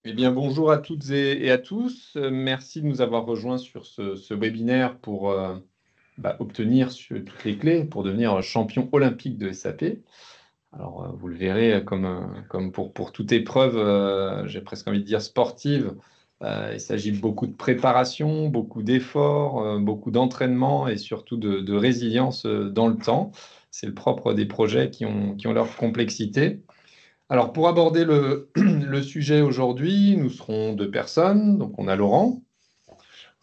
Eh bien, bonjour à toutes et à tous. Merci de nous avoir rejoints sur ce webinaire pour obtenir toutes les clés pour devenir champion olympique de SAP. Alors, vous le verrez, comme pour toute épreuve, j'ai presque envie de dire sportive, il s'agit de beaucoup de préparation, beaucoup d'efforts, beaucoup d'entraînement et surtout de résilience dans le temps. C'est le propre des projets qui ont leur complexité. Alors, pour aborder le sujet aujourd'hui, nous serons deux personnes. Donc, on a Laurent.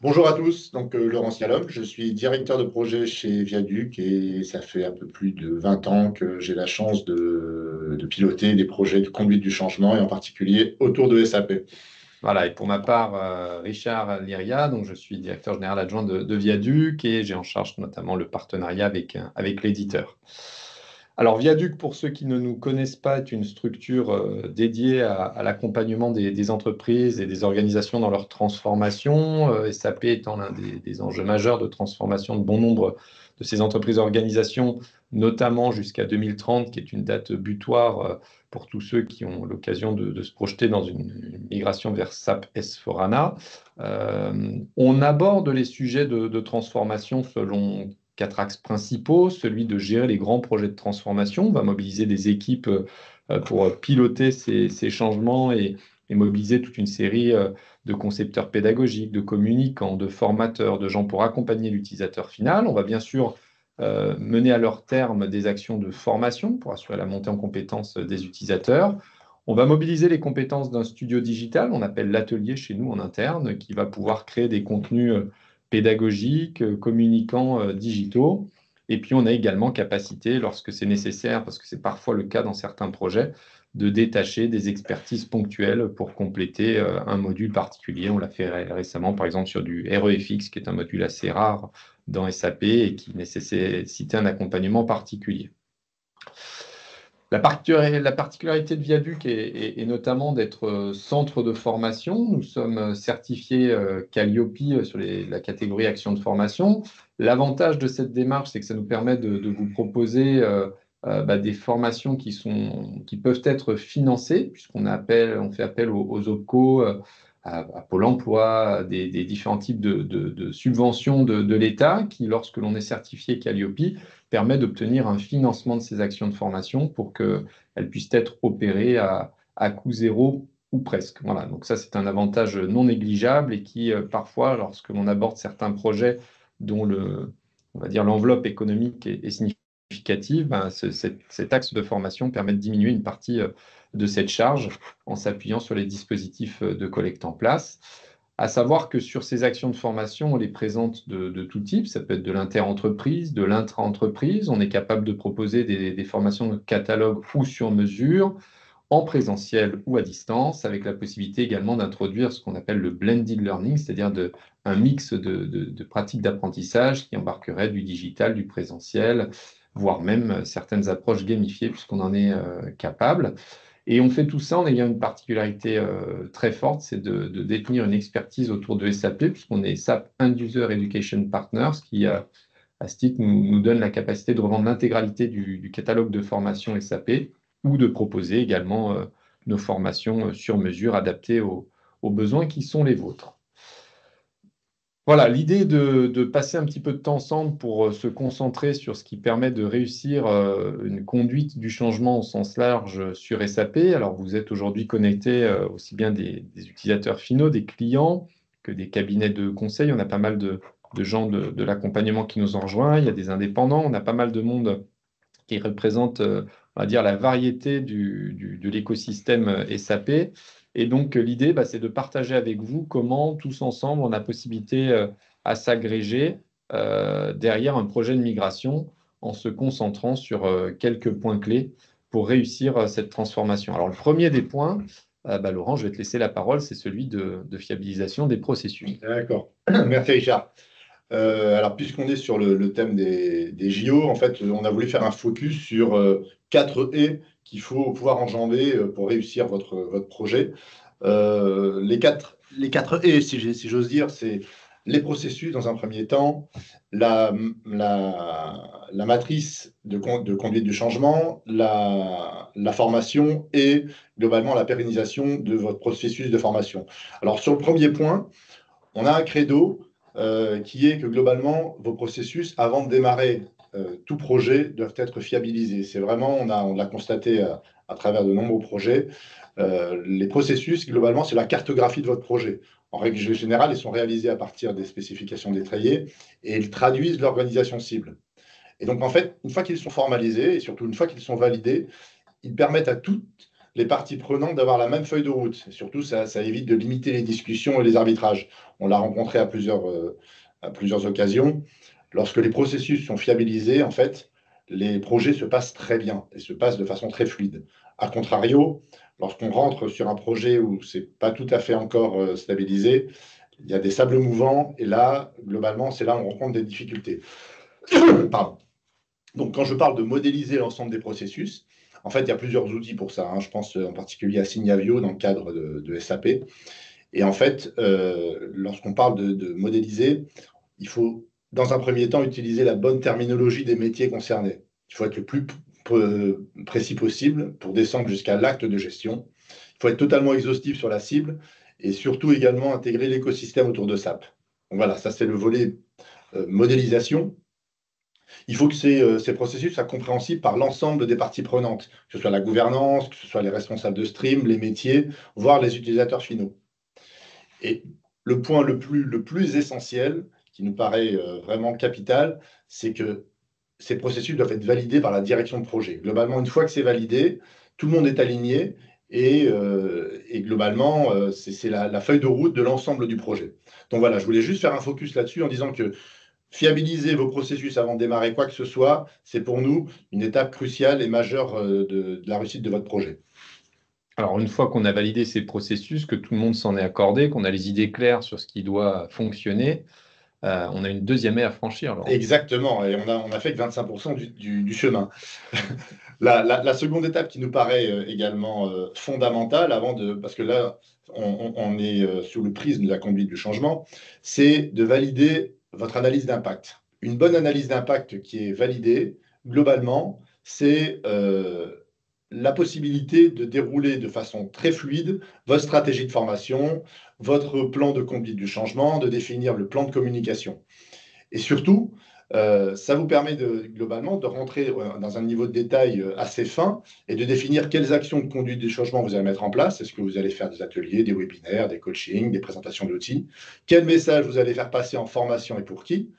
Bonjour à tous, donc Laurent Scialom, je suis directeur de projet chez Viaduc et ça fait un peu plus de 20 ans que j'ai la chance de piloter des projets de conduite du changement et en particulier autour de SAP. Voilà, et pour ma part, Richard Liria, donc je suis directeur général adjoint de Viaduc et j'ai en charge notamment le partenariat avec l'éditeur. Alors, Viaduc, pour ceux qui ne nous connaissent pas, est une structure dédiée à l'accompagnement des entreprises et des organisations dans leur transformation. SAP étant l'un des enjeux majeurs de transformation de bon nombre de ces entreprises et organisations, notamment jusqu'à 2030, qui est une date butoir pour tous ceux qui ont l'occasion de se projeter dans une migration vers SAP S/4HANA. On aborde les sujets de transformation selon quatre axes principaux, celui de gérer les grands projets de transformation. On va mobiliser des équipes pour piloter ces changements et mobiliser toute une série de concepteurs pédagogiques, de communicants, de formateurs, de gens pour accompagner l'utilisateur final. On va bien sûr mener à leur terme des actions de formation pour assurer la montée en compétences des utilisateurs. On va mobiliser les compétences d'un studio digital, on appelle l'atelier chez nous en interne, qui va pouvoir créer des contenus pédagogiques, communicants digitaux. Et puis, on a également capacité, lorsque c'est nécessaire, parce que c'est parfois le cas dans certains projets, de détacher des expertises ponctuelles pour compléter un module particulier. On l'a fait récemment, par exemple, sur du REFX, qui est un module assez rare dans SAP et qui nécessitait un accompagnement particulier. La particularité de Viaduc est notamment d'être centre de formation. Nous sommes certifiés Calliope sur la catégorie action de formation. L'avantage de cette démarche, c'est que ça nous permet de vous proposer des formations qui peuvent être financées, on fait appel aux OPCO, à Pôle emploi, des différents types de subventions de l'État qui, lorsque l'on est certifié Calliope, permet d'obtenir un financement de ces actions de formation pour qu'elles puissent être opérées à coût zéro ou presque. Voilà, donc ça, c'est un avantage non négligeable et qui, parfois, lorsque l'on aborde certains projets dont on va dire, l'enveloppe économique est significative, cet axe de formation permet de diminuer une partie de cette charge en s'appuyant sur les dispositifs de collecte en place. À savoir que sur ces actions de formation, on les présente de tout type. Ça peut être de l'inter-entreprise, de l'intra-entreprise. On est capable de proposer des formations de catalogue ou sur mesure, en présentiel ou à distance, avec la possibilité également d'introduire ce qu'on appelle le blended learning, c'est-à-dire un mix de pratiques d'apprentissage qui embarquerait du digital, du présentiel, voire même certaines approches gamifiées, puisqu'on en est capable. Et on fait tout ça en ayant une particularité très forte, c'est de détenir une expertise autour de SAP, puisqu'on est SAP End User Education Partners, qui, à ce titre, nous donne la capacité de revendre l'intégralité du catalogue de formation SAP ou de proposer également nos formations sur mesure adaptées aux besoins qui sont les vôtres. Voilà, l'idée est de passer un petit peu de temps ensemble pour se concentrer sur ce qui permet de réussir une conduite du changement au sens large sur SAP. Alors, vous êtes aujourd'hui connectés aussi bien des utilisateurs finaux, des clients, que des cabinets de conseil. On a pas mal de gens de l'accompagnement qui nous ont rejoints. Il y a des indépendants. On a pas mal de monde qui représente, on va dire, la variété de l'écosystème SAP. Et donc, l'idée, c'est de partager avec vous comment, tous ensemble, on a possibilité à s'agréger derrière un projet de migration en se concentrant sur quelques points clés pour réussir cette transformation. Alors, le premier des points, Laurent, je vais te laisser la parole, c'est celui de fiabilisation des processus. D'accord. Merci Richard. Alors, puisqu'on est sur le thème des JO, en fait, on a voulu faire un focus sur 4 E qu'il faut pouvoir enjamber pour réussir votre projet. Les quatre E, si j'ose dire, c'est les processus dans un premier temps, la, la matrice de conduite du changement, la formation et globalement la pérennisation de votre processus de formation. Alors sur le premier point, on a un credo qui est que globalement, vos processus, avant de démarrer tout projet, doivent être fiabilisés. C'est vraiment, on l'a constaté à travers de nombreux projets, les processus, globalement, c'est la cartographie de votre projet. En règle générale, ils sont réalisés à partir des spécifications détaillées et ils traduisent l'organisation cible. Et donc, en fait, une fois qu'ils sont formalisés et surtout une fois qu'ils sont validés, ils permettent à toutes les parties prenantes d'avoir la même feuille de route. Et surtout, ça évite de limiter les discussions et les arbitrages. On l'a rencontré à plusieurs occasions. Lorsque les processus sont fiabilisés, en fait, les projets se passent très bien et se passent de façon très fluide. A contrario, lorsqu'on rentre sur un projet où ce n'est pas tout à fait encore stabilisé, il y a des sables mouvants et là, globalement, c'est là où on rencontre des difficultés. Pardon. Donc, quand je parle de modéliser l'ensemble des processus, en fait, il y a plusieurs outils pour ça. Je pense en particulier à Signavio dans le cadre de SAP. Et en fait, lorsqu'on parle de modéliser, il faut, dans un premier temps, utiliser la bonne terminologie des métiers concernés. Il faut être le plus précis possible pour descendre jusqu'à l'acte de gestion. Il faut être totalement exhaustif sur la cible et surtout également intégrer l'écosystème autour de SAP. Donc voilà, ça c'est le volet modélisation. Il faut que ces processus soient compréhensibles par l'ensemble des parties prenantes, que ce soit la gouvernance, que ce soit les responsables de stream, les métiers, voire les utilisateurs finaux. Et le point le plus essentiel, qui nous paraît vraiment capital, c'est que ces processus doivent être validés par la direction de projet. Globalement, une fois que c'est validé, tout le monde est aligné et globalement, c'est la feuille de route de l'ensemble du projet. Donc voilà, je voulais juste faire un focus là-dessus en disant que fiabiliser vos processus avant de démarrer quoi que ce soit, c'est pour nous une étape cruciale et majeure de la réussite de votre projet. Alors, une fois qu'on a validé ces processus, que tout le monde s'en est accordé, qu'on a les idées claires sur ce qui doit fonctionner, on a une deuxième ère à franchir, Laurent. Exactement, et on a fait que 25% du chemin. La seconde étape qui nous paraît également fondamentale, parce que là, on est sous le prisme de la conduite du changement, c'est de valider votre analyse d'impact. Une bonne analyse d'impact qui est validée, globalement, c'est la possibilité de dérouler de façon très fluide votre stratégie de formation, votre plan de conduite du changement, de définir le plan de communication. Et surtout, ça vous permet globalement de rentrer dans un niveau de détail assez fin et de définir quelles actions de conduite du changement vous allez mettre en place. Est-ce que vous allez faire des ateliers, des webinaires, des coachings, des présentations d'outils? Quel message vous allez faire passer en formation et pour qui?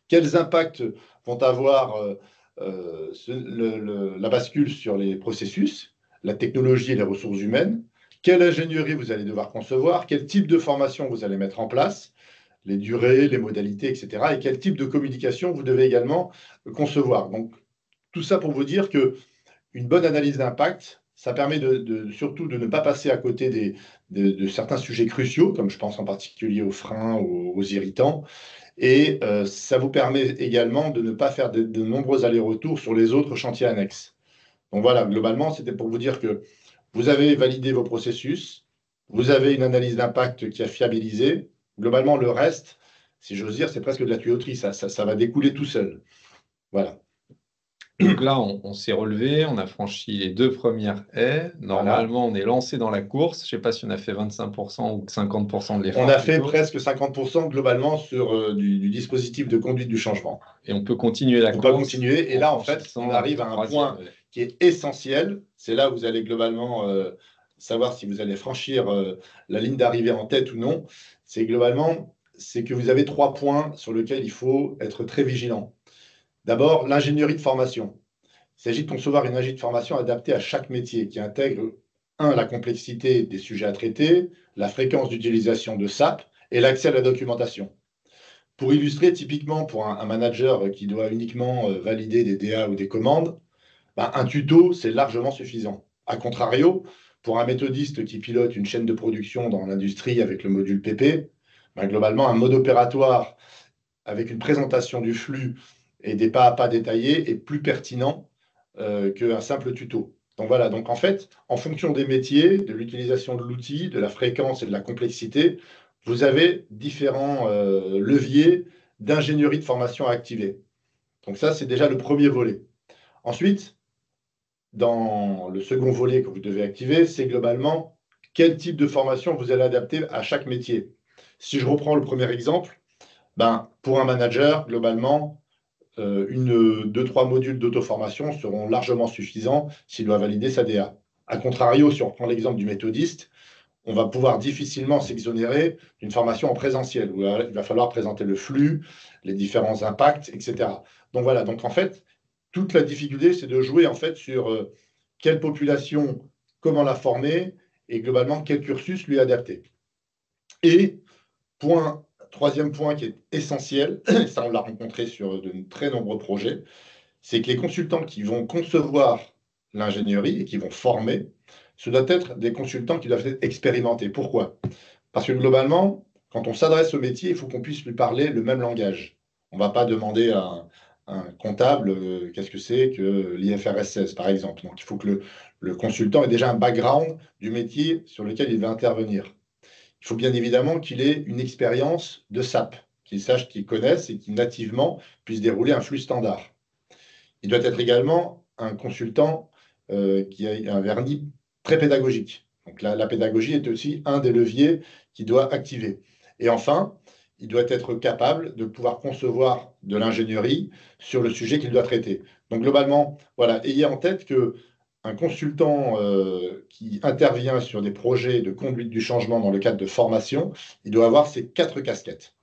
Quels impacts vont avoir la bascule sur les processus, la technologie et les ressources humaines? Quelle ingénierie vous allez devoir concevoir? Quel type de formation vous allez mettre en place? Les durées, les modalités, etc. Et quel type de communication vous devez également concevoir. Donc, tout ça pour vous dire qu'une bonne analyse d'impact, ça permet surtout de ne pas passer à côté de certains sujets cruciaux, comme je pense en particulier aux freins, aux irritants. Et ça vous permet également de ne pas faire de nombreux allers-retours sur les autres chantiers annexes. Donc voilà, globalement, c'était pour vous dire que vous avez validé vos processus, vous avez une analyse d'impact qui a fiabilisé. Globalement, le reste, si j'ose dire, c'est presque de la tuyauterie, ça va découler tout seul. Voilà. Donc là, on s'est relevé, on a franchi les deux premières haies. Normalement, on est lancé dans la course. Je ne sais pas si on a fait 25% ou 50% de l'effort. On a fait presque 50% globalement sur du dispositif de conduite du changement. Et on peut continuer la course. On peut continuer. Et là, en fait, on arrive à un point qui est essentiel. C'est là où vous allez globalement savoir si vous allez franchir la ligne d'arrivée en tête ou non. C'est que vous avez 3 points sur lesquels il faut être très vigilant. D'abord, l'ingénierie de formation. Il s'agit de concevoir une ingénierie de formation adaptée à chaque métier qui intègre, la complexité des sujets à traiter, la fréquence d'utilisation de SAP et l'accès à la documentation. Pour illustrer, typiquement pour un manager qui doit uniquement valider des DA ou des commandes, un tuto, c'est largement suffisant. A contrario, pour un méthodiste qui pilote une chaîne de production dans l'industrie avec le module PP, globalement, un mode opératoire avec une présentation du flux et des pas à pas détaillés est plus pertinent qu'un simple tuto. Donc voilà, donc en fait, en fonction des métiers, de l'utilisation de l'outil, de la fréquence et de la complexité, vous avez différents leviers d'ingénierie de formation à activer. Donc ça, c'est déjà le premier volet. Ensuite, dans le second volet que vous devez activer, c'est globalement quel type de formation vous allez adapter à chaque métier. Si je reprends le premier exemple, ben, pour un manager, globalement, deux, trois modules d'auto-formation seront largement suffisants s'il doit valider sa DA. A contrario, si on reprend l'exemple du méthodiste, on va pouvoir difficilement s'exonérer d'une formation en présentiel, où il va falloir présenter le flux, les différents impacts, etc. Donc voilà, donc en fait, toute la difficulté, c'est de jouer en fait sur quelle population, comment la former, et globalement, quel cursus lui adapter. Et troisième point qui est essentiel, ça on l'a rencontré sur de très nombreux projets, c'est que les consultants qui vont concevoir l'ingénierie et qui vont former, ce doit être des consultants qui doivent être expérimentés. Pourquoi? Parce que globalement, quand on s'adresse au métier, il faut qu'on puisse lui parler le même langage. On ne va pas demander à un comptable qu'est-ce que c'est que l'IFRS 16, par exemple. Donc, il faut que le consultant ait déjà un background du métier sur lequel il va intervenir. Il faut bien évidemment qu'il ait une expérience de SAP, qu'il sache, qu'il connaisse et qu'il nativement puisse dérouler un flux standard. Il doit être également un consultant qui a un vernis très pédagogique. Donc la pédagogie est aussi un des leviers qu'il doit activer. Et enfin, il doit être capable de pouvoir concevoir de l'ingénierie sur le sujet qu'il doit traiter. Donc globalement, voilà, ayez en tête que un consultant qui intervient sur des projets de conduite du changement dans le cadre de formation, il doit avoir ces 4 casquettes.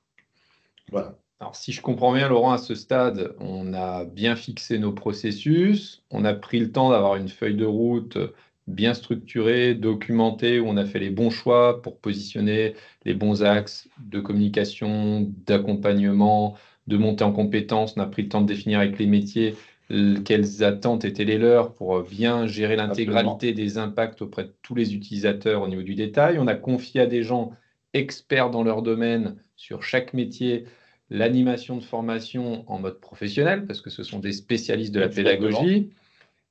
Voilà. Alors, si je comprends bien, Laurent, à ce stade, on a bien fixé nos processus, on a pris le temps d'avoir une feuille de route bien structurée, documentée, où on a fait les bons choix pour positionner les bons axes de communication, d'accompagnement, de montée en compétences. On a pris le temps de définir avec les métiers quelles attentes étaient les leurs pour bien gérer l'intégralité des impacts auprès de tous les utilisateurs au niveau du détail. On a confié à des gens experts dans leur domaine sur chaque métier l'animation de formation en mode professionnel, parce que ce sont des spécialistes de la pédagogie.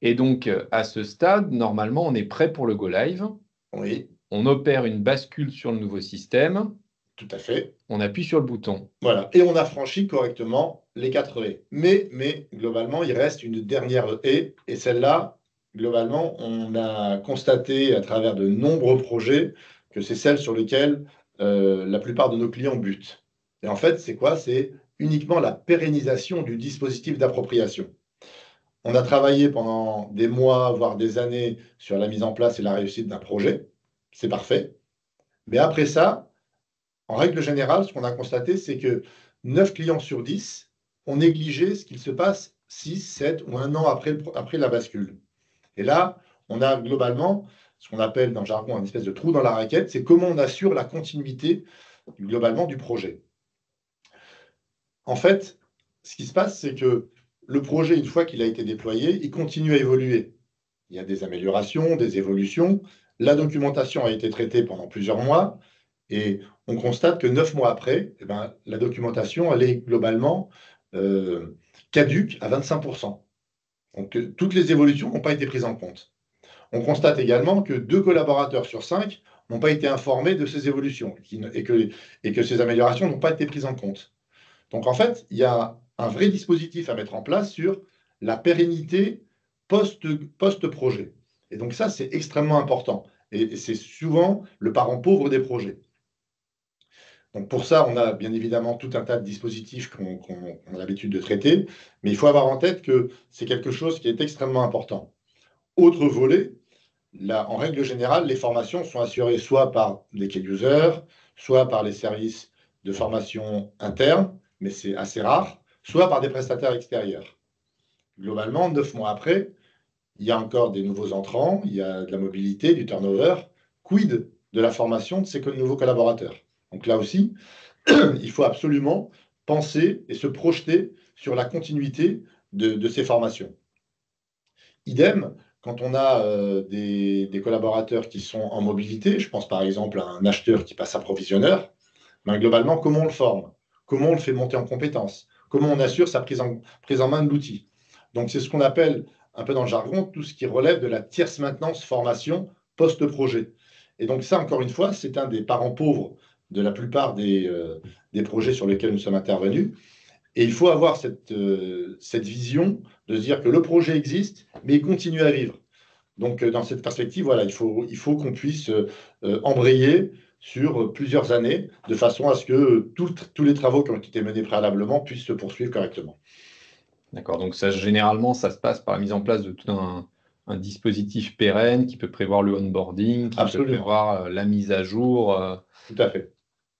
Et donc, à ce stade, normalement, on est prêt pour le go live. Oui. On opère une bascule sur le nouveau système. Tout à fait. On appuie sur le bouton. Voilà. Et on a franchi correctement les 4 haies. Mais globalement, il reste une dernière haie. Et celle-là, globalement, on a constaté à travers de nombreux projets que c'est celle sur laquelle la plupart de nos clients butent. Et en fait, c'est quoi? C'est uniquement la pérennisation du dispositif d'appropriation. On a travaillé pendant des mois, voire des années, sur la mise en place et la réussite d'un projet. C'est parfait. Mais après ça, en règle générale, ce qu'on a constaté, c'est que 9 clients sur 10 ont négligé ce qu'il se passe 6, 7 ou 1 an après la bascule. Et là, on a globalement ce qu'on appelle dans le jargon un espèce de trou dans la raquette, c'est comment on assure la continuité globalement du projet. En fait, ce qui se passe, c'est que le projet, une fois qu'il a été déployé, il continue à évoluer. Il y a des améliorations, des évolutions. La documentation a été traitée pendant plusieurs mois. Et on constate que 9 mois après, eh ben, la documentation, elle est globalement caduque à 25%. Donc, toutes les évolutions n'ont pas été prises en compte. On constate également que 2 collaborateurs sur 5 n'ont pas été informés de ces évolutions et que ces améliorations n'ont pas été prises en compte. Donc, en fait, il y a un vrai dispositif à mettre en place sur la pérennité post-projet. Et donc, ça, c'est extrêmement important. Et c'est souvent le parent pauvre des projets. Donc pour ça, on a bien évidemment tout un tas de dispositifs qu'on a l'habitude de traiter, mais il faut avoir en tête que c'est quelque chose qui est extrêmement important. Autre volet, là, en règle générale, les formations sont assurées soit par des key users, soit par les services de formation internes, mais c'est assez rare, soit par des prestataires extérieurs. Globalement, 9 mois après, il y a encore des nouveaux entrants, il y a de la mobilité, du turnover. Quid de la formation de ces nouveaux collaborateurs? Donc là aussi, il faut absolument penser et se projeter sur la continuité de ces formations. Idem, quand on a des collaborateurs qui sont en mobilité, je pense par exemple à un acheteur qui passe à provisionneur, ben globalement, comment on le forme? Comment on le fait monter en compétences? Comment on assure sa prise en main de l'outil? Donc c'est ce qu'on appelle, un peu dans le jargon, tout ce qui relève de la tierce maintenance formation post-projet. Et donc ça, encore une fois, c'est un des parents pauvres de la plupart des projets sur lesquels nous sommes intervenus. Et il faut avoir cette vision de se dire que le projet existe, mais il continue à vivre. Donc, dans cette perspective, voilà, il faut qu'on puisse embrayer sur plusieurs années, de façon à ce que tous les travaux qui ont été menés préalablement puissent se poursuivre correctement. D'accord. Donc ça, généralement, ça se passe par la mise en place de tout un dispositif pérenne qui peut prévoir le onboarding, qui peut Absolument, prévoir la mise à jour tout à fait.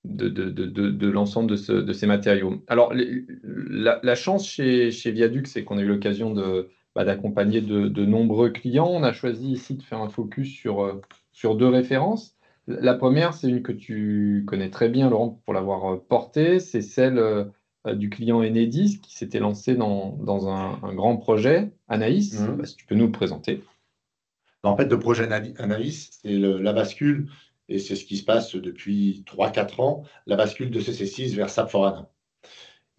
de l'ensemble de ces matériaux. Alors, la chance chez Viaduc, c'est qu'on a eu l'occasion d'accompagner de nombreux clients. On a choisi ici de faire un focus sur deux références. La première, c'est une que tu connais très bien, Laurent, pour l'avoir portée. C'est celle du client Enedis qui s'était lancé dans un grand projet. Anaïs, Mhm. si tu peux nous le présenter. En fait, le projet Analyse, c'est la bascule, et c'est ce qui se passe depuis 3 4 ans, la bascule de CC6 vers SAP S/4HANA.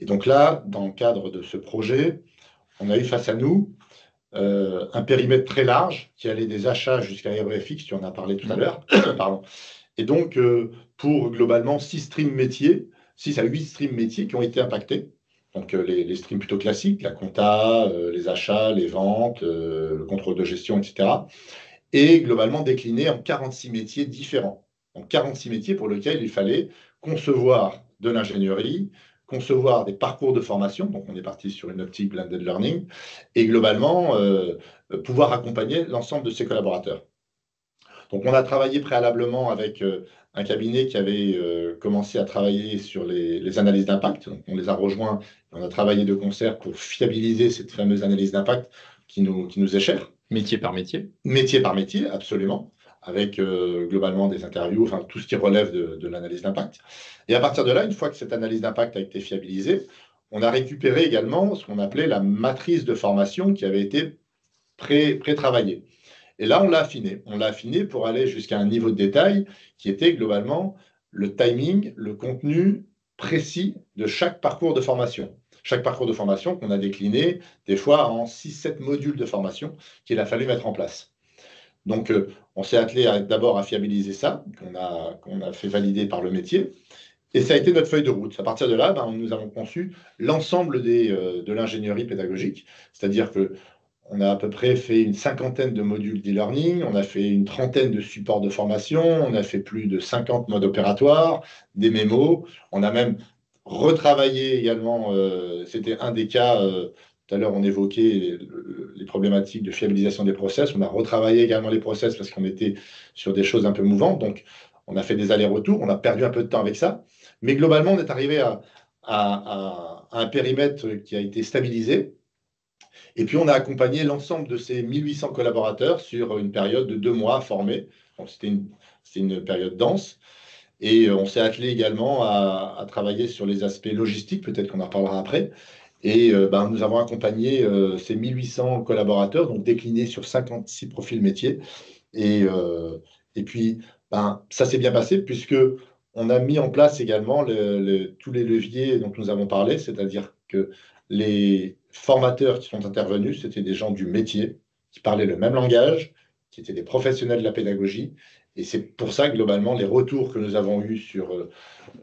Et donc là, dans le cadre de ce projet, on a eu face à nous un périmètre très large qui allait des achats jusqu'à REFX, tu en as parlé tout à Mhm. l'heure. Pardon. Et donc, pour globalement 6 streams métiers, 6 à 8 streams métiers qui ont été impactés. Donc, les streams plutôt classiques, la compta, les achats, les ventes, le contrôle de gestion, etc. Et globalement déclinés en 46 métiers différents. Donc, 46 métiers pour lesquels il fallait concevoir de l'ingénierie, concevoir des parcours de formation, donc on est parti sur une optique blended learning, et globalement pouvoir accompagner l'ensemble de ses collaborateurs. Donc, on a travaillé préalablement avec un cabinet qui avait commencé à travailler sur les analyses d'impact. Donc, on les a rejoints, et on a travaillé de concert pour fiabiliser cette fameuse analyse d'impact qui nous est chère. Métier par métier. Métier par métier, absolument, avec globalement des interviews, enfin tout ce qui relève de l'analyse d'impact. Et à partir de là, une fois que cette analyse d'impact a été fiabilisée, on a récupéré également ce qu'on appelait la matrice de formation qui avait été pré-travaillée. Et là, on l'a affiné. On l'a affiné pour aller jusqu'à un niveau de détail qui était globalement le timing, le contenu précis de chaque parcours de formation. Chaque parcours de formation qu'on a décliné des fois en 6 7 modules de formation qu'il a fallu mettre en place. Donc, on s'est attelé d'abord à fiabiliser ça, qu'on a fait valider par le métier. Et ça a été notre feuille de route. À partir de là, nous avons conçu l'ensemble de l'ingénierie pédagogique, c'est-à-dire que on a à peu près fait une cinquantaine de modules d'e-learning, on a fait une trentaine de supports de formation, on a fait plus de 50 modes opératoires, des mémos, on a même retravaillé également, c'était un des cas, tout à l'heure on évoquait les problématiques de fiabilisation des process, on a retravaillé également les process parce qu'on était sur des choses un peu mouvantes, donc on a fait des allers-retours, on a perdu un peu de temps avec ça, mais globalement on est arrivé à un périmètre qui a été stabilisé. Et puis, on a accompagné l'ensemble de ces 1800 collaborateurs sur une période de 2 mois formés. Donc, c'était une période dense. Et on s'est attelé également à travailler sur les aspects logistiques, peut-être qu'on en reparlera après. Et nous avons accompagné ces 1800 collaborateurs, donc déclinés sur 56 profils métiers. Et puis, ça s'est bien passé puisque on a mis en place également tous les leviers dont nous avons parlé, c'est-à-dire que les formateurs qui sont intervenus, c'était des gens du métier, qui parlaient le même langage, qui étaient des professionnels de la pédagogie. Et c'est pour ça que globalement, les retours que nous avons eus sur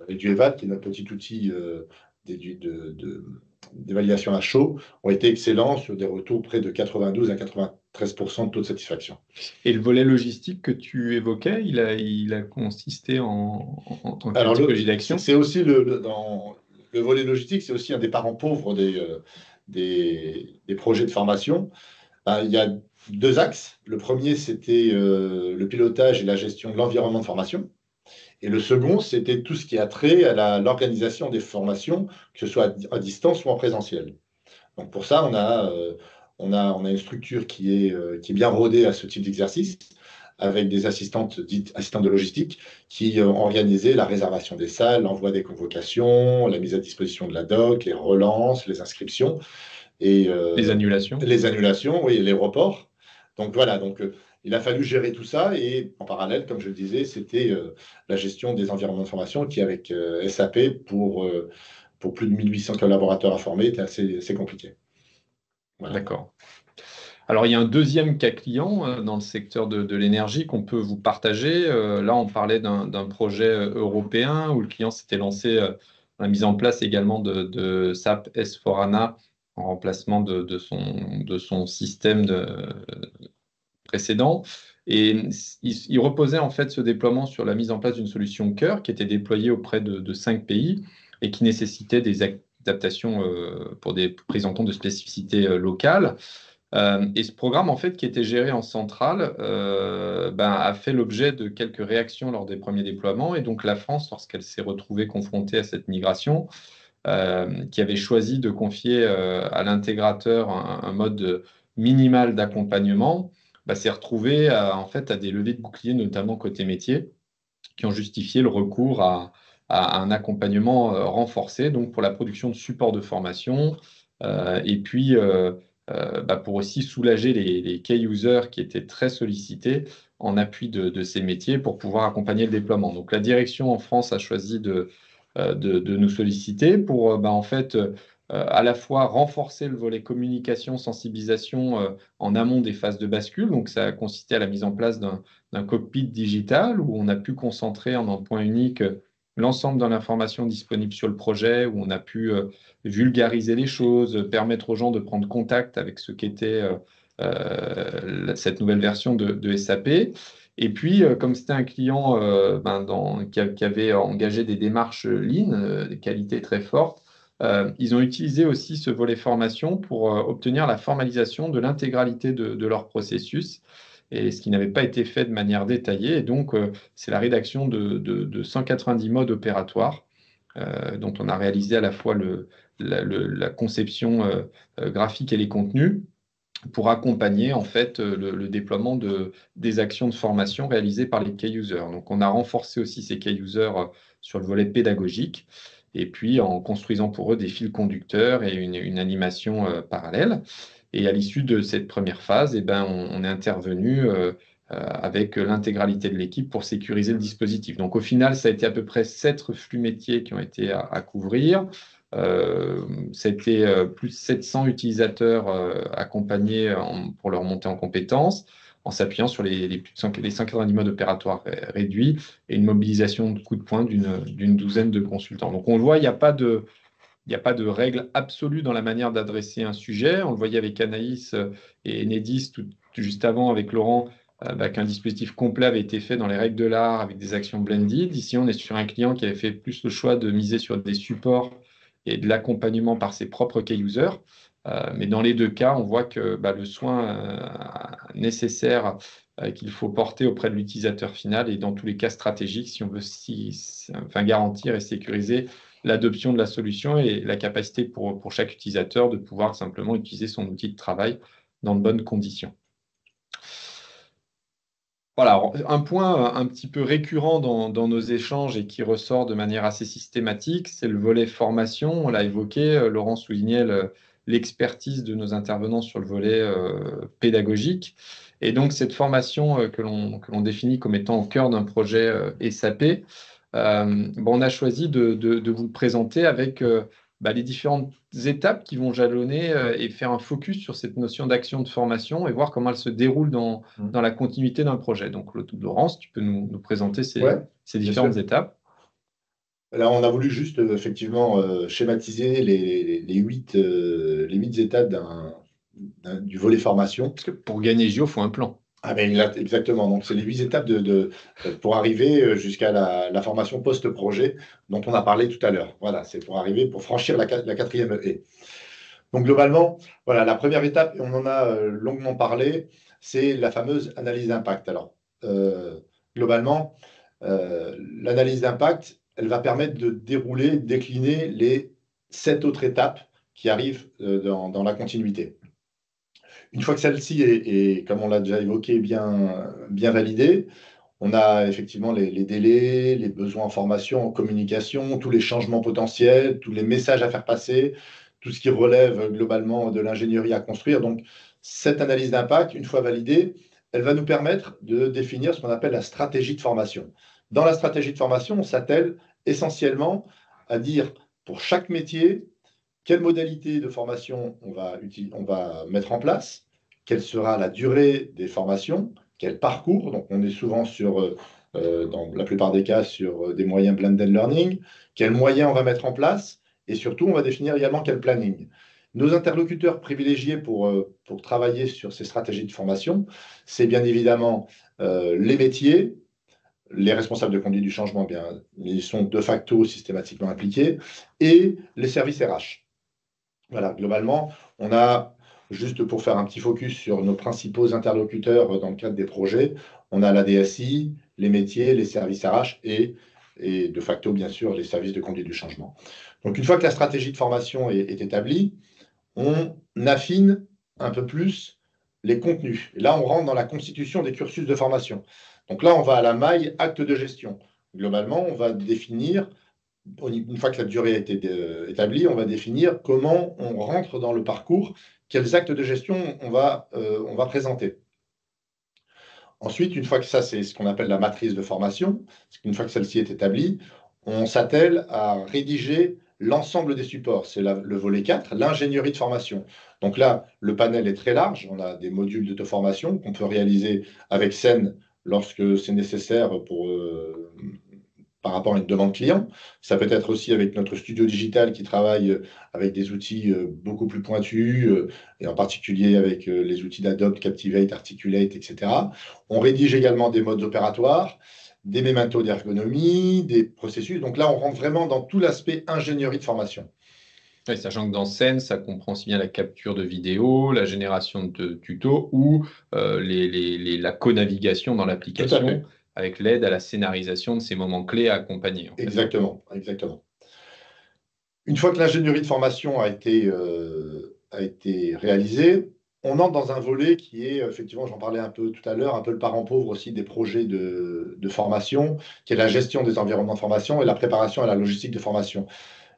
du EVAD, qui est notre petit outil d'évaluation à chaud, ont été excellents sur des retours près de 92 à 93% de taux de satisfaction. Et le volet logistique que tu évoquais, il a consisté en tant que Alors, typologie d'action? c'est aussi dans le volet logistique, c'est aussi un des parents pauvres des projets de formation. Il y a 2 axes. Le premier, c'était le pilotage et la gestion de l'environnement de formation. Et le second, c'était tout ce qui a trait à l'organisation des formations, que ce soit à distance ou en présentiel. Donc pour ça, on a une structure qui est bien rodée à ce type d'exercice, avec des assistantes dites assistantes de logistique qui ont organisé la réservation des salles, l'envoi des convocations, la mise à disposition de la doc, les relances, les inscriptions et Les annulations? les annulations, oui, et les reports. Donc voilà, il a fallu gérer tout ça et en parallèle, comme je le disais, c'était la gestion des environnements de formation qui, avec SAP, pour plus de 1800 collaborateurs à former, était assez compliqué. Voilà. D'accord. Alors, il y a un deuxième cas client dans le secteur de l'énergie qu'on peut vous partager. Là, on parlait d'un projet européen où le client s'était lancé dans la mise en place également de SAP S/4HANA en remplacement de son système précédent. Et il reposait en fait ce déploiement sur la mise en place d'une solution cœur qui était déployée auprès de 5 pays et qui nécessitait des adaptations pour des prises en compte de spécificités locales. Et ce programme, en fait, qui était géré en centrale, a fait l'objet de quelques réactions lors des premiers déploiements. Et donc, la France, lorsqu'elle s'est retrouvée confrontée à cette migration, qui avait choisi de confier à l'intégrateur un mode minimal d'accompagnement, s'est retrouvée en fait, à des levées de boucliers, notamment côté métier, qui ont justifié le recours à un accompagnement renforcé donc pour la production de supports de formation et puis pour aussi soulager les key users qui étaient très sollicités en appui de ces métiers pour pouvoir accompagner le déploiement. Donc la direction en France a choisi de nous solliciter pour en fait à la fois renforcer le volet communication, sensibilisation en amont des phases de bascule. Donc ça a consisté à la mise en place d'un cockpit digital où on a pu concentrer en un point unique l'ensemble de l'information disponible sur le projet, où on a pu vulgariser les choses, permettre aux gens de prendre contact avec ce qu'était cette nouvelle version de SAP. Et puis, comme c'était un client qui avait engagé des démarches lean, des qualités très fortes, ils ont utilisé aussi ce volet formation pour obtenir la formalisation de l'intégralité de leur processus, et ce qui n'avait pas été fait de manière détaillée. Et donc, c'est la rédaction de 190 modes opératoires dont on a réalisé à la fois la conception graphique et les contenus pour accompagner en fait le déploiement des actions de formation réalisées par les key users. Donc, on a renforcé aussi ces key users sur le volet pédagogique et puis en construisant pour eux des fils conducteurs et une animation parallèle. Et à l'issue de cette première phase, on est intervenu avec l'intégralité de l'équipe pour sécuriser le dispositif. Donc au final, ça a été à peu près 7 flux métiers qui ont été à couvrir. C'était plus de 700 utilisateurs accompagnés pour leur montée en compétences, en s'appuyant sur les 190 modes opératoires réduits et une mobilisation de coups de poing d'une douzaine de consultants. Donc on le voit, il n'y a pas de règle absolue dans la manière d'adresser un sujet. On le voyait avec Anaïs et Enedis juste avant avec Laurent, qu'un dispositif complet avait été fait dans les règles de l'art avec des actions blended. Ici, on est sur un client qui avait fait plus le choix de miser sur des supports et de l'accompagnement par ses propres key users. Mais dans les deux cas, on voit que le soin nécessaire qu'il faut porter auprès de l'utilisateur final est dans tous les cas stratégique si on veut garantir et sécuriser l'adoption de la solution et la capacité pour chaque utilisateur de pouvoir simplement utiliser son outil de travail dans de bonnes conditions. Voilà, un point un petit peu récurrent dans nos échanges et qui ressort de manière assez systématique, c'est le volet formation. On l'a évoqué, Laurent soulignait l'expertise de nos intervenants sur le volet pédagogique. Et donc, cette formation que l'on définit comme étant au cœur d'un projet SAP, on a choisi de vous le présenter avec les différentes étapes qui vont jalonner et faire un focus sur cette notion d'action de formation et voir comment elle se déroule dans la continuité d'un projet. Donc, Laurence, tu peux nous présenter ces différentes étapes. Là, on a voulu juste effectivement schématiser les 8 étapes du volet formation. Parce que pour gagner JO, il faut un plan. Ah ben, exactement. Donc, c'est les 8 étapes pour arriver jusqu'à la formation post-projet dont on a parlé tout à l'heure. Voilà, c'est pour franchir la 4e haie. Donc, globalement, voilà, la première étape, et on en a longuement parlé, c'est la fameuse analyse d'impact. Alors, globalement, l'analyse d'impact, elle va permettre de décliner les 7 autres étapes qui arrivent dans la continuité. Une fois que celle-ci est, comme on l'a déjà évoqué, bien validée, on a effectivement les délais, les besoins en formation, en communication, tous les changements potentiels, tous les messages à faire passer, tout ce qui relève globalement de l'ingénierie à construire. Donc, cette analyse d'impact, une fois validée, elle va nous permettre de définir ce qu'on appelle la stratégie de formation. Dans la stratégie de formation, on s'attelle essentiellement à dire pour chaque métier, quelle modalité de formation on va mettre en place, quelle sera la durée des formations, quel parcours. Donc, on est souvent dans la plupart des cas, sur des moyens blended learning, quels moyens on va mettre en place, et surtout, on va définir également quel planning. Nos interlocuteurs privilégiés pour travailler sur ces stratégies de formation, c'est bien évidemment les métiers, les responsables de conduite du changement, bien, ils sont de facto systématiquement impliqués, et les services RH. Voilà, globalement, on a, juste pour faire un petit focus sur nos principaux interlocuteurs dans le cadre des projets, on a la DSI, les métiers, les services RH et de facto, bien sûr, les services de conduite du changement. Donc, une fois que la stratégie de formation est établie, on affine un peu plus les contenus. Et là, on rentre dans la constitution des cursus de formation. Donc là, on va à la maille acte de gestion. Globalement, on va définir, une fois que la durée a été établie, on va définir comment on rentre dans le parcours, quels actes de gestion on va présenter. Ensuite, une fois que ça, c'est ce qu'on appelle la matrice de formation, une fois que celle-ci est établie, on s'attelle à rédiger l'ensemble des supports. C'est le volet 4, l'ingénierie de formation. Donc là, le panel est très large. On a des modules d'auto-formation qu'on peut réaliser avec Scène lorsque c'est nécessaire par rapport à une demande client. Ça peut être aussi avec notre studio digital qui travaille avec des outils beaucoup plus pointus, et en particulier avec les outils d'Adobe, Captivate, Articulate, etc. On rédige également des modes opératoires, des mémentos d'ergonomie, des processus. Donc là, on rentre vraiment dans tout l'aspect ingénierie de formation. Ouais, sachant que dans Scène, ça comprend aussi bien la capture de vidéo, la génération de tutos ou la co-navigation dans Tout à l'application fait. avec l'aide à la scénarisation de ces moments clés à accompagner. Exactement, exactement. Une fois que l'ingénierie de formation a été réalisée, on entre dans un volet qui est, effectivement, j'en parlais un peu tout à l'heure, un peu le parent pauvre aussi des projets de formation, qui est la gestion des environnements de formation et la préparation à la logistique de formation.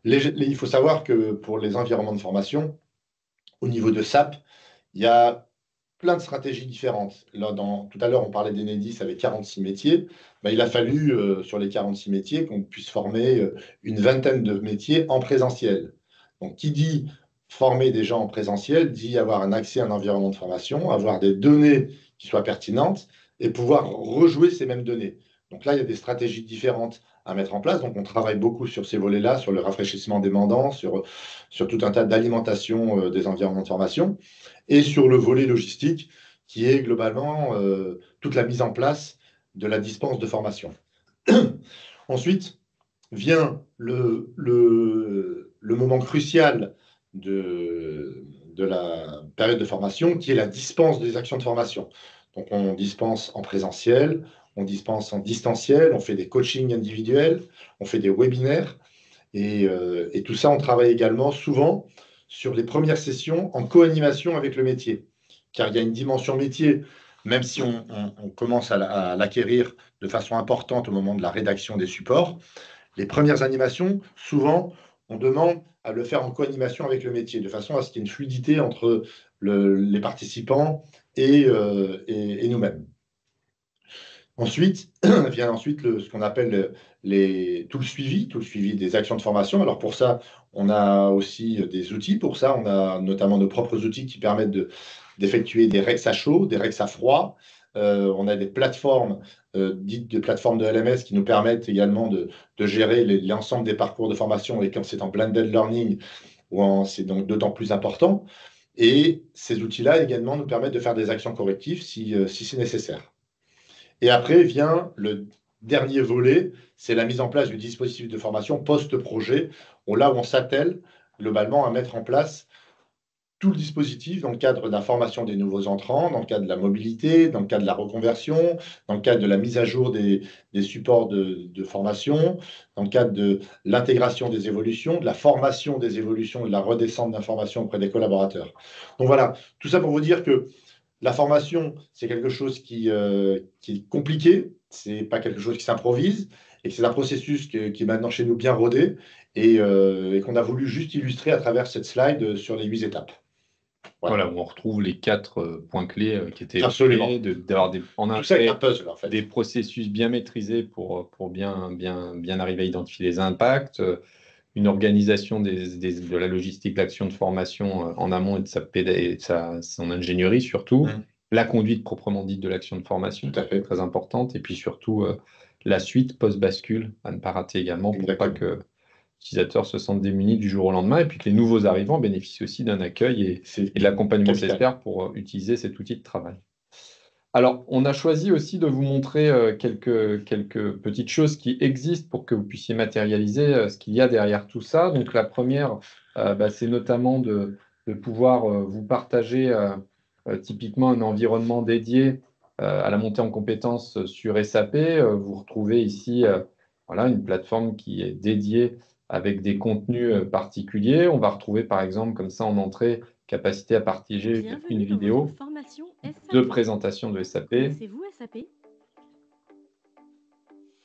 Il faut savoir que pour les environnements de formation, au niveau de SAP, il y a plein de stratégies différentes. Là, tout à l'heure, on parlait d'Enedis avec 46 métiers. Ben, il a fallu, sur les 46 métiers, qu'on puisse former une vingtaine de métiers en présentiel. Donc, qui dit former des gens en présentiel, dit avoir un accès à un environnement de formation, avoir des données qui soient pertinentes et pouvoir rejouer ces mêmes données. Donc là, il y a des stratégies différentes à mettre en place. Donc, on travaille beaucoup sur ces volets-là, sur le rafraîchissement des mandants, sur tout un tas d'alimentation des environnements de formation et sur le volet logistique, qui est globalement toute la mise en place de la dispense de formation. Ensuite vient le moment crucial de la période de formation, qui est la dispense des actions de formation. Donc, on dispense en présentiel, on dispense en distanciel, on fait des coachings individuels, on fait des webinaires, et tout ça, on travaille également souvent sur les premières sessions en co-animation avec le métier. Car il y a une dimension métier, même si on commence à l'acquérir de façon importante au moment de la rédaction des supports, les premières animations, souvent, on demande à le faire en co-animation avec le métier, de façon à ce qu'il y ait une fluidité entre les participants et nous-mêmes. Ensuite, vient ce qu'on appelle tout le suivi des actions de formation. Alors pour ça, on a aussi des outils. Pour ça, on a notamment nos propres outils qui permettent d'effectuer des rex à chaud, des rex à froid. On a des plateformes dites de plateformes de LMS qui nous permettent également de gérer l'ensemble des parcours de formation, et quand c'est en blended learning, c'est donc d'autant plus important. Et ces outils-là également nous permettent de faire des actions correctives si c'est nécessaire. Et après vient le dernier volet, c'est la mise en place du dispositif de formation post-projet, là où on s'attelle globalement à mettre en place tout le dispositif dans le cadre de la formation des nouveaux entrants, dans le cadre de la mobilité, dans le cadre de la reconversion, dans le cadre de la mise à jour des supports de formation, dans le cadre de l'intégration des évolutions, de la formation des évolutions et de la redescente d'informations auprès des collaborateurs. Donc voilà, tout ça pour vous dire que la formation, c'est quelque chose qui est compliqué, c'est pas quelque chose qui s'improvise, et que c'est un processus qui est maintenant chez nous bien rodé, et qu'on a voulu juste illustrer à travers cette slide sur les 8 étapes. Voilà, où on retrouve les 4 points clés qui étaient Absolument. d'avoir Tout ça est un puzzle, en fait. des processus bien maîtrisés pour bien arriver à identifier les impacts, une organisation de la logistique d'action de formation en amont et son ingénierie surtout, la conduite proprement dite de l'action de formation, Tout à fait. très importante, et puis surtout la suite post-bascule à ne pas rater également pour pas que l'utilisateur se sente démuni du jour au lendemain, et puis que les nouveaux arrivants bénéficient aussi d'un accueil et de l'accompagnement nécessaire pour utiliser cet outil de travail. Alors, on a choisi aussi de vous montrer quelques petites choses qui existent pour que vous puissiez matérialiser ce qu'il y a derrière tout ça. Donc, la première, c'est notamment de pouvoir vous partager typiquement un environnement dédié à la montée en compétences sur SAP. Vous retrouvez ici voilà, une plateforme qui est dédiée avec des contenus particuliers. On va retrouver par exemple comme ça en entrée capacité à partager une vidéo de présentation de SAP. Connaissez-vous SAP ?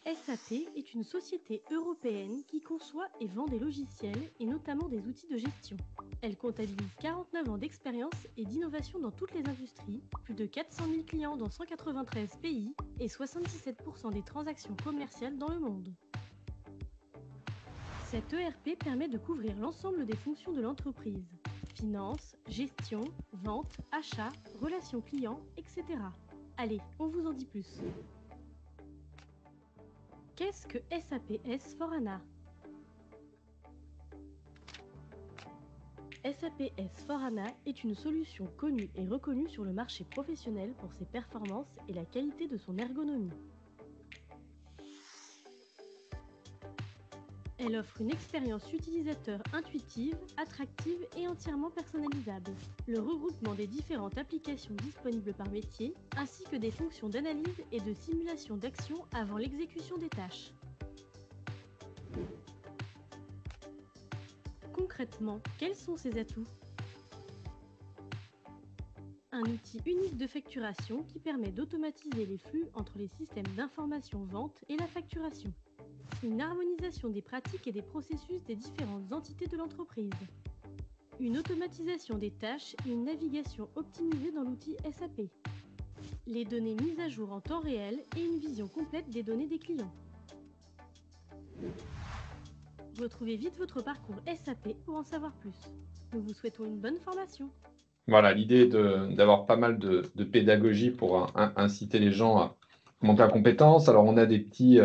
SAP est une société européenne qui conçoit et vend des logiciels et notamment des outils de gestion. Elle comptabilise 49 ans d'expérience et d'innovation dans toutes les industries, plus de 400 000 clients dans 193 pays et 77% des transactions commerciales dans le monde. Cet ERP permet de couvrir l'ensemble des fonctions de l'entreprise. Finance, gestion, vente, achat, relations clients, etc. Allez, on vous en dit plus. Qu'est-ce que SAP S/4HANA ? SAP S/4HANA est une solution connue et reconnue sur le marché professionnel pour ses performances et la qualité de son ergonomie. Elle offre une expérience utilisateur intuitive, attractive et entièrement personnalisable. Le regroupement des différentes applications disponibles par métier, ainsi que des fonctions d'analyse et de simulation d'action avant l'exécution des tâches. Concrètement, quels sont ses atouts ? Un outil unique de facturation qui permet d'automatiser les flux entre les systèmes d'information vente et la facturation. Une harmonisation des pratiques et des processus des différentes entités de l'entreprise. Une automatisation des tâches et une navigation optimisée dans l'outil SAP. Les données mises à jour en temps réel et une vision complète des données des clients. Retrouvez vite votre parcours SAP pour en savoir plus. Nous vous souhaitons une bonne formation. Voilà, l'idée est d'avoir pas mal de pédagogie pour inciter les gens à monter en compétences. Alors, on a des petits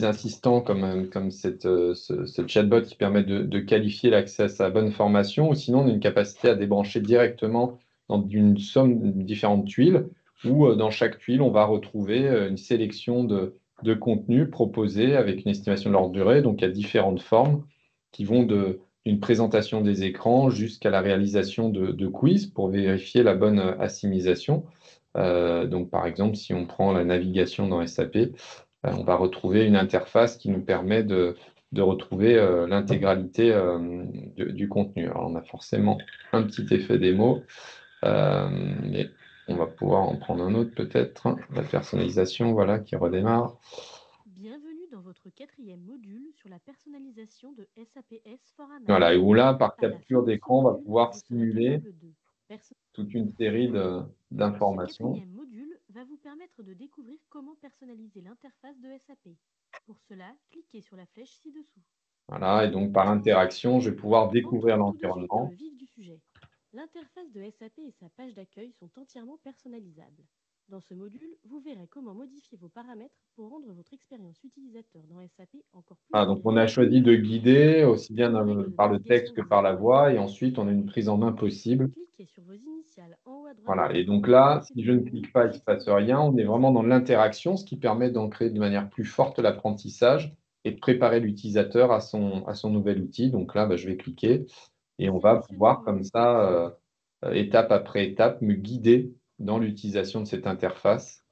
assistants comme ce chatbot qui permet de qualifier l'accès à sa bonne formation, ou sinon on a une capacité à débrancher directement dans une somme de différentes tuiles, où dans chaque tuile, on va retrouver une sélection de contenus proposés avec une estimation de leur durée. Donc, il y a différentes formes qui vont d'une présentation des écrans jusqu'à la réalisation de quiz pour vérifier la bonne assimilation. Donc, par exemple, si on prend la navigation dans SAP, on va retrouver une interface qui nous permet de retrouver l'intégralité du contenu. Alors, on a forcément un petit effet démo, mais on va pouvoir en prendre un autre peut-être. La personnalisation, voilà, qui redémarre. Bienvenue dans votre 4e module sur la personnalisation de SAP S/4HANA. Voilà, et où là, par capture d'écran, on va pouvoir simuler toute une série d'informations. Ce 4e module va vous permettre de découvrir comment personnaliser l'interface de SAP. Pour cela, cliquez sur la flèche ci-dessous. Voilà, et donc par interaction, je vais pouvoir découvrir l'environnement. L'interface de SAP et sa page d'accueil sont entièrement personnalisables. Dans ce module, vous verrez comment modifier vos paramètres pour rendre votre expérience utilisateur dans SAP encore plus Ah, donc on a choisi de guider aussi bien par le texte que par la voix, et ensuite on a une prise en main possible. Cliquez sur vos initiales en haut à droite. Voilà, et donc là, si je ne clique pas, il ne se passe rien. On est vraiment dans l'interaction, ce qui permet d'ancrer de manière plus forte l'apprentissage et de préparer l'utilisateur à son nouvel outil. Donc là, je vais cliquer et on va pouvoir comme ça, étape après étape, me guider dans l'utilisation de cette interface.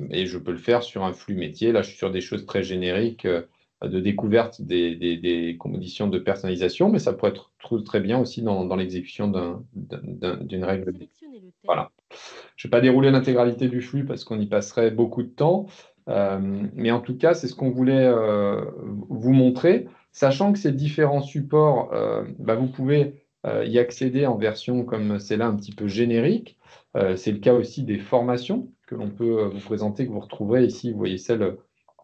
Et je peux le faire sur un flux métier. Là, je suis sur des choses très génériques de découverte des conditions de personnalisation, mais ça pourrait être très bien aussi dans l'exécution d'une règle. Voilà. Je ne vais pas dérouler l'intégralité du flux parce qu'on y passerait beaucoup de temps, mais en tout cas, c'est ce qu'on voulait vous montrer. Sachant que ces différents supports, vous pouvez y accéder en version comme c'est là un petit peu générique. C'est le cas aussi des formations que l'on peut vous présenter, que vous retrouverez ici. Vous voyez celle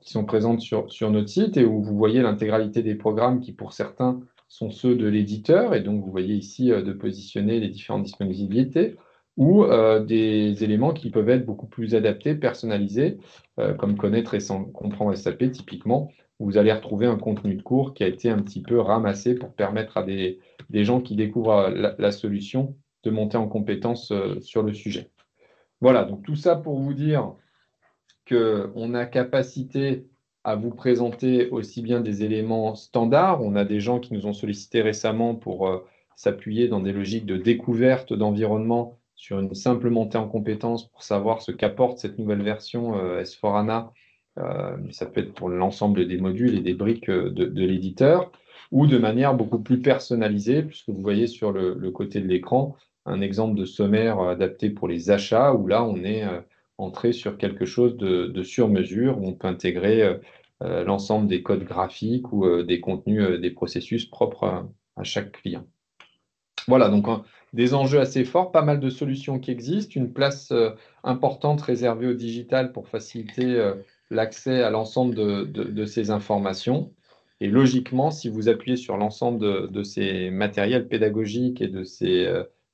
qui sont présentes sur notre site et où vous voyez l'intégralité des programmes qui, pour certains, sont ceux de l'éditeur. Et donc, vous voyez ici de positionner les différentes disponibilités ou des éléments qui peuvent être beaucoup plus adaptés, personnalisés, comme connaître et comprendre SAP, typiquement. Vous allez retrouver un contenu de cours qui a été un petit peu ramassé pour permettre à des gens qui découvrent la solution de monter en compétence sur le sujet. Voilà, donc tout ça pour vous dire qu'on a capacité à vous présenter aussi bien des éléments standards. On a des gens qui nous ont sollicité récemment pour s'appuyer dans des logiques de découverte d'environnement sur une simple montée en compétences pour savoir ce qu'apporte cette nouvelle version S4HANA. Ça peut être pour l'ensemble des modules et des briques de l'éditeur, ou de manière beaucoup plus personnalisée, puisque vous voyez sur le côté de l'écran un exemple de sommaire adapté pour les achats, où là, on est entré sur quelque chose de sur-mesure, où on peut intégrer l'ensemble des codes graphiques ou des contenus, des processus propres à chaque client. Voilà, donc des enjeux assez forts, pas mal de solutions qui existent, une place importante réservée au digital pour faciliter l'accès à l'ensemble de ces informations. Et logiquement, si vous appuyez sur l'ensemble de ces matériels pédagogiques et de ces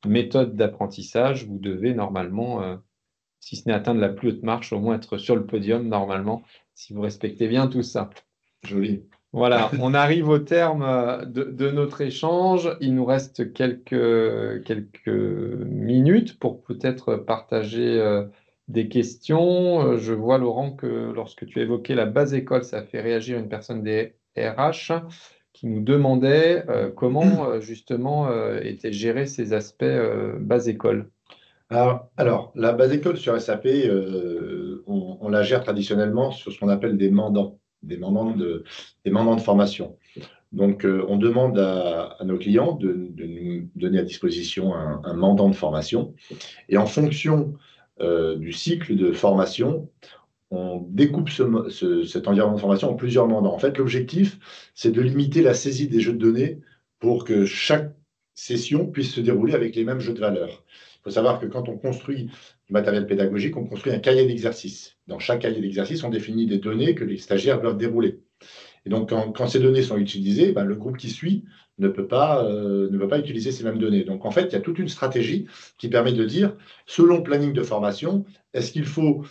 méthodes d'apprentissage, vous devez normalement, si ce n'est atteindre la plus haute marche, au moins être sur le podium normalement, si vous respectez bien tout ça. Joli. Voilà, on arrive au terme de notre échange. Il nous reste quelques minutes pour peut-être partager des questions. Je vois, Laurent, que lorsque tu évoquais la base école, ça a fait réagir une personne des RH qui nous demandait comment justement étaient gérés ces aspects base école. Alors, la base école sur SAP, on la gère traditionnellement sur ce qu'on appelle des mandants, des mandants de formation. Donc, on demande à nos clients de nous donner à disposition un mandant de formation. Et en fonction du cycle de formation, on découpe cet environnement de formation en plusieurs mandants. En fait, l'objectif, c'est de limiter la saisie des jeux de données pour que chaque session puisse se dérouler avec les mêmes jeux de valeurs. Il faut savoir que quand on construit du matériel pédagogique, on construit un cahier d'exercice. Dans chaque cahier d'exercice, on définit des données que les stagiaires doivent dérouler. Et donc, quand ces données sont utilisées, ben, le groupe qui suit ne peut pas utiliser ces mêmes données. Donc, en fait, il y a toute une stratégie qui permet de dire, selon le planning de formation, est-ce qu'il faut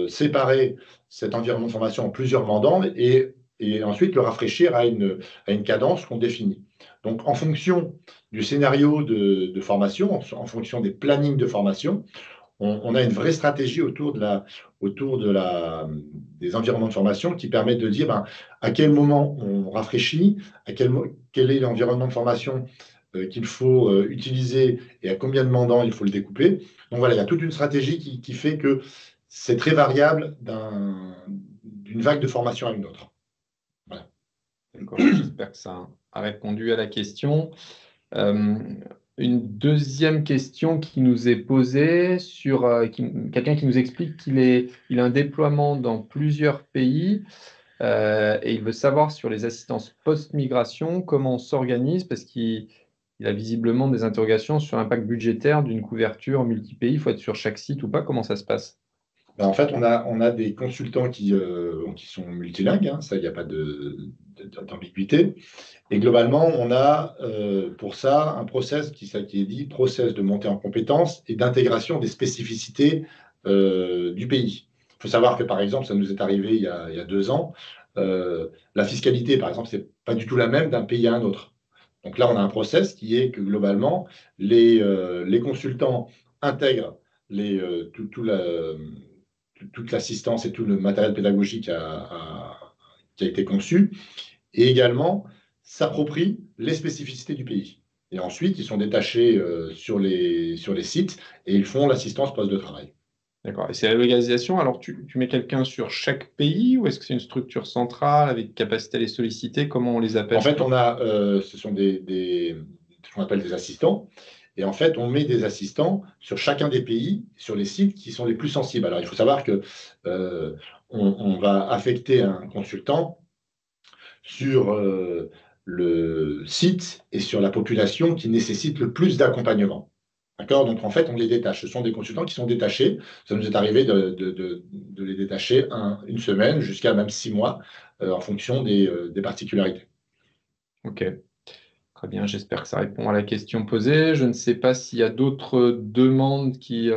séparer cet environnement de formation en plusieurs mandants et ensuite le rafraîchir à une cadence qu'on définit. Donc, en fonction du scénario de formation, en fonction des plannings de formation, on a une vraie stratégie autour des environnements de formation qui permettent de dire à quel moment on rafraîchit, quel est l'environnement de formation qu'il faut utiliser et à combien de mandants il faut le découper. Donc voilà, il y a toute une stratégie qui fait que c'est très variable d'une vague de formation à une autre. Voilà. D'accord, j'espère que ça a répondu à la question. Une deuxième question qui nous est posée sur quelqu'un qui nous explique qu'il a un déploiement dans plusieurs pays et il veut savoir sur les assistances post-migration, comment on s'organise parce qu'il a visiblement des interrogations sur l'impact budgétaire d'une couverture multi-pays. Il faut être sur chaque site ou pas? Comment ça se passe? En fait, on a des consultants qui sont multilingues, hein, ça, il n'y a pas d'ambiguïté. Et globalement, on a pour ça un process qui est dit process de montée en compétences et d'intégration des spécificités du pays. Il faut savoir que, par exemple, ça nous est arrivé il y a 2 ans, la fiscalité, par exemple, c'est pas du tout la même d'un pays à un autre. Donc là, on a un process qui est que globalement, les consultants intègrent toute l'assistance et tout le matériel pédagogique qui a été conçu, et également s'approprient les spécificités du pays. Et ensuite, ils sont détachés sur les sites et ils font l'assistance poste de travail. D'accord. Et c'est la localisation. Alors, tu mets quelqu'un sur chaque pays ou est-ce que c'est une structure centrale avec capacité à les solliciter? Comment on les appelle? En fait, ce sont ce qu'on appelle des assistants. Et en fait, on met des assistants sur chacun des pays, sur les sites qui sont les plus sensibles. Alors, il faut savoir que on va affecter un consultant sur le site et sur la population qui nécessite le plus d'accompagnement. D'accord? Donc, en fait, on les détache. Ce sont des consultants qui sont détachés. Ça nous est arrivé de les détacher une semaine jusqu'à même 6 mois en fonction des particularités. Ok, très bien. J'espère que ça répond à la question posée. Je ne sais pas s'il y a d'autres demandes qui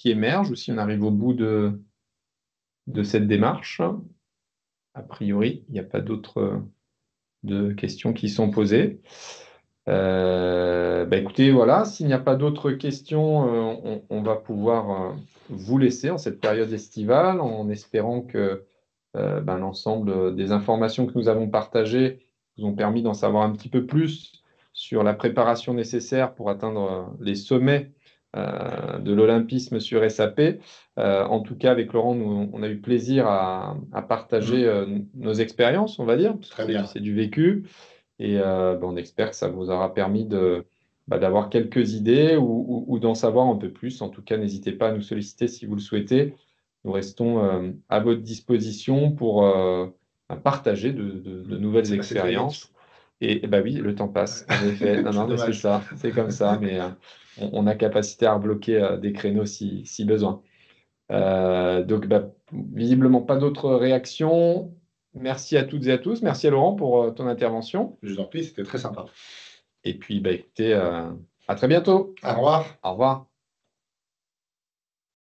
émergent ou si on arrive au bout de cette démarche. A priori, il n'y a pas d'autres de questions qui sont posées. Écoutez, voilà, s'il n'y a pas d'autres questions, on va pouvoir vous laisser en cette période estivale en espérant que l'ensemble des informations que nous avons partagées vous ont permis d'en savoir un petit peu plus sur la préparation nécessaire pour atteindre les sommets de l'olympisme sur SAP. En tout cas, avec Laurent, on a eu plaisir à partager nos expériences, on va dire, parce Très que bien. c'est du vécu. Et on espère que ça vous aura permis d'avoir quelques idées ou d'en savoir un peu plus. En tout cas, n'hésitez pas à nous solliciter si vous le souhaitez. Nous restons à votre disposition pour partager de nouvelles C'est passé très vite. expériences. Et oui, le temps passe, en effet. Non, C'est non, mais c'est dommage. ça, c'est comme ça, mais on a capacité à rebloquer des créneaux si besoin. Donc, visiblement, pas d'autres réactions. Merci à toutes et à tous. Merci à Laurent pour ton intervention. Je vous en prie, c'était très sympa. Et puis, écoutez, à très bientôt. Au revoir. Au revoir.